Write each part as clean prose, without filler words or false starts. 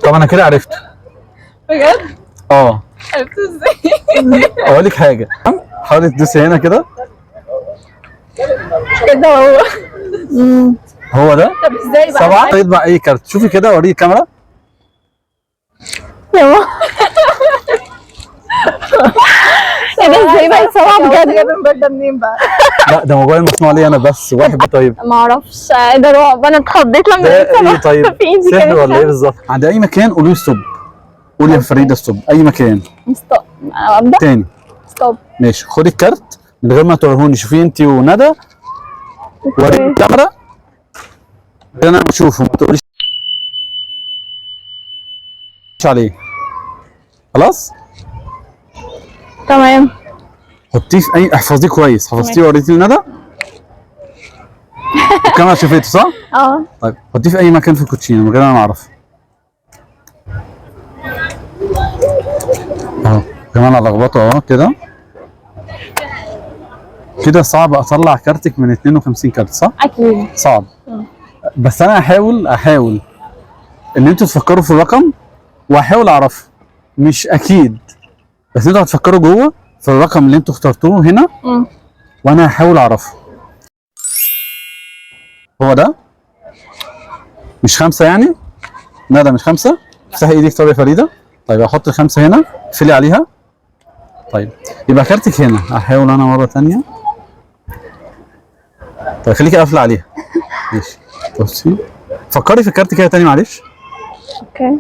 طب انا كده عرفت. بجد؟ اه. عرفت ازاي؟ اقول لك حاجه، حاولي تدوسي هنا كده. كده هو. هو ده. طب ازاي بقى؟ 7 يطبع اي كارت. شوفي كده، وريني الكاميرا. ايه ده ازاي بقى 7 بجد؟ جايب الموبايل ده منين بقى؟ لا ده موبايل مصنوع لي انا بس. واحد طيب. ما اعرفش، ده رعب. انا اتخضيت لما ده لقيت ايه طيب؟ في ايدي سحر كده. ولا ايه بالظبط؟ عند اي مكان قولي ستوب. قولي يا فريده ستوب. اي مكان. ستوب. ابدا. تاني. ستوب. ماشي، خدي الكارت من غير ما توريهوني. شوفي انت وندى. وريني الكاميرا. انا بشوفه، ما تقوليش عليه. خلاص؟ تمام. حطيه في اي، احفظيه كويس. حفظتيه ووريتيه لندى؟ الكاميرا شافته صح؟ اه. طيب حطيه في اي مكان في الكوتشينه من غير انا ما اعرف. اهو كمان الخبطه اهو كده. كده صعب اطلع كارتك من 52 كارت صح؟ اكيد. صعب. بس انا هحاول ان انتوا تفكروا في الرقم وهحاول اعرفه. مش اكيد، بس انتوا هتفكروا جوه في الرقم اللي انتوا اخترتوه هنا وانا هحاول اعرفه. هو ده؟ مش 5 يعني؟ ندى مش 5؟ افتحي ايديك طب يا فريده. طيب هحط ال5 هنا، اقفلي عليها. طيب يبقى كارتك هنا. هحاول انا مره ثانيه. طيب خليكي قافله عليها. ماشي. بصي فكري في الكارت كده تاني معلش. اوكي.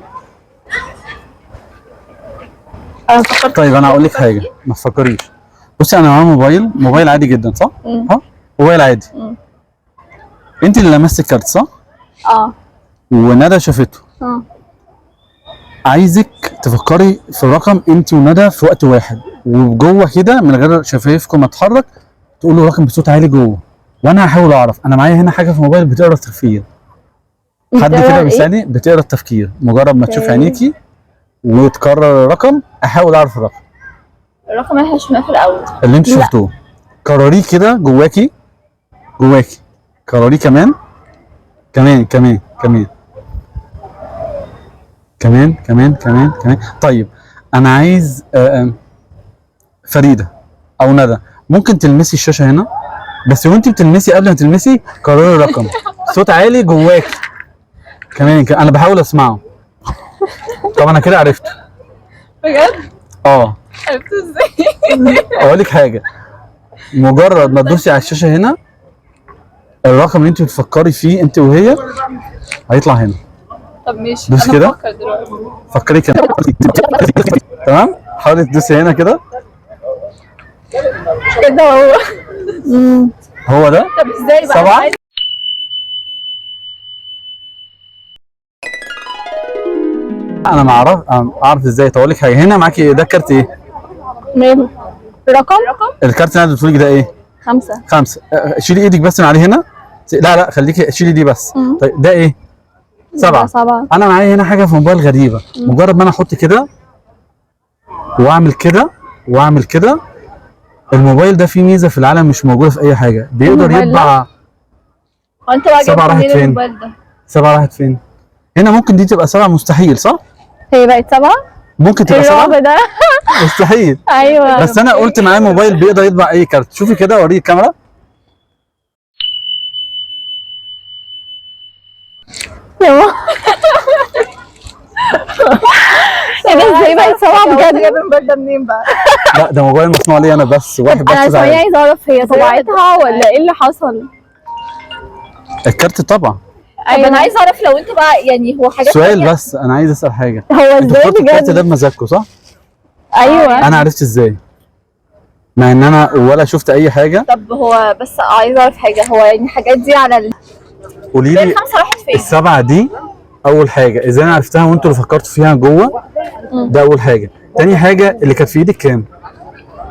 انا فكرت. طيب انا هقول لك حاجه، ما تفكريش. بصي انا معايا موبايل عادي جدا صح؟ ها؟ موبايل عادي. انت اللي لمست الكارت صح؟ اه. وندى شافته. عايزك تفكري في الرقم انت وندى في وقت واحد، وجوه كده من غير شفايفكم ما تتحرك تقولوا رقم بصوت عالي جوه. وانا هحاول اعرف. انا معايا هنا حاجه في الموبايل بتقرا التفكير. حد كده بيسالني بتقرا التفكير. مجرد ما تشوف عينيكي وتكرر الرقم احاول اعرف الرقم. الرقم اللي احنا شفناه في الاول اللي انت شفتوه كرريه كده جواكي. كرريه كمان كمان كمان كمان كمان كمان كمان كمان. طيب انا عايز فريده او ندى ممكن تلمسي الشاشه هنا، بس وانت بتلمسي قبل ما تلمسي قرري الرقم صوت عالي جواكي. كمان انا بحاول اسمعه. طب انا كده عرفت. بجد؟ اه. عرفت ازاي؟ اقول لك حاجه، مجرد ما تدوسي على الشاشه هنا الرقم اللي انت بتفكري فيه انت وهي هيطلع هنا. طب ماشي. دوسي انا كده. بفكر دلوقتي. فكري كده. تمام. حاولي تدوسي هنا كده. كده هو. هو ده. طب ازاي بقى؟ 7. انا ما اعرف ازاي. طب اقول لك حاجه، هنا معاكي ده كارت ايه؟ ماله؟ رقم؟ الكارت اللي انا اديته لك ده ايه؟ 5. 5. شيلي ايدك بس من عليه هنا. لا خليكي شيلي دي بس. طيب ده ايه؟ 7. 7. انا معايا هنا حاجه في موبايل غريبه. مجرد ما انا احط كده واعمل كده واعمل كده الموبايل ده فيه ميزه في العالم مش موجوده في اي حاجه. بيقدر يطبع. هو انت بقى 7 راحت فين؟ الموبايل ده 7 راحت فين؟ هنا ممكن دي تبقى 7 مستحيل صح؟ هي بقت 7؟ ممكن تبقى 7 الرعب ده. مستحيل. ايوه. بس انا قلت معايا موبايل بيقدر يطبع اي كارت. شوفي كده وريني الكاميرا. ايه ده ازاي بقت 7 بجد؟ جايب الموبايل ده منين بقى؟ لا ده موبايل مصنوع لي انا بس. واحد بس. انا ثانية عايزه اعرف هي طبعتها ولا ايه اللي حصل؟ الكارت طبعا. طب انا عايزه اعرف لو انت بقى يعني هو حاجات سؤال بس انا عايز اسال حاجه. هو ازاي بجد؟ الكارت ده بجد؟ بمزاجكم صح؟ ايوه. انا عرفت ازاي؟ مع ان انا ولا شفت اي حاجه. طب هو بس عايزه اعرف حاجه، هو يعني الحاجات دي على قولي لي ال5 راحت فين؟ ال7 دي اول حاجه ازاي انا عرفتها وانتوا اللي فكرتوا فيها جوه. ده اول حاجه. تاني حاجه اللي كانت في ايدك كام؟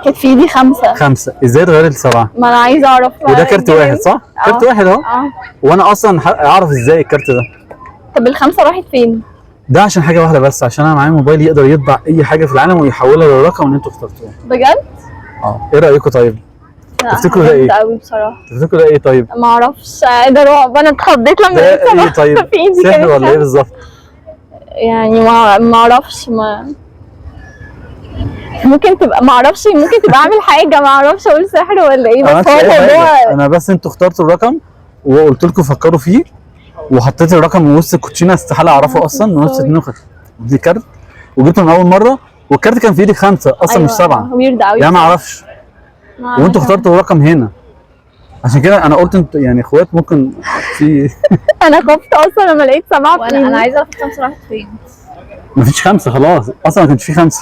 كانت في ايدي 5. 5. ازاي اتغيرت ل7؟ ما انا عايزه اعرف. وده كارت واحد صح؟ كارت واحد اهو. وانا اصلا اعرف ازاي الكارت ده. طب ال5 راحت فين؟ ده عشان حاجه واحده بس، عشان انا معايا موبايل يقدر يطبع اي حاجه في العالم ويحولها للرقم اللي انتوا اخترتوه. بجد؟ ايه رايكم طيب؟ تفتكروا ده ايه؟ قوي بصراحه. تفتكروا ده ايه طيب؟ ما اعرفش، ده رعب. انا اتخضيت لما لقيت ده ايه طيب؟ في ايدي سحر كده. ولا ايه بالظبط؟ يعني ما اعرفش، ما ممكن تبقى، ما اعرفش، ممكن تبقى عامل حاجه، ما اعرفش اقول سحر ولا ايه، انا بس هو الموضوع انا بس انتوا اخترتوا الرقم وقلت لكم فكروا فيه، وحطيت الرقم وسط الكوتشينه، استحاله اعرفه اصلا، ونفس دي كارت، وجبته من اول مره، والكارت كان في ايدي 5 اصلا مش 7. ويرد قوي يعني ما اعرفش، وانتوا اخترتوا الرقم هنا، عشان كده انا قلت انتوا يعني اخوات ممكن في انا خفت اصلا لما لقيت 7 في انا عايزه اعرف الخمسه راحت فين. مفيش 5 خلاص، اصلا ما كانش في 5.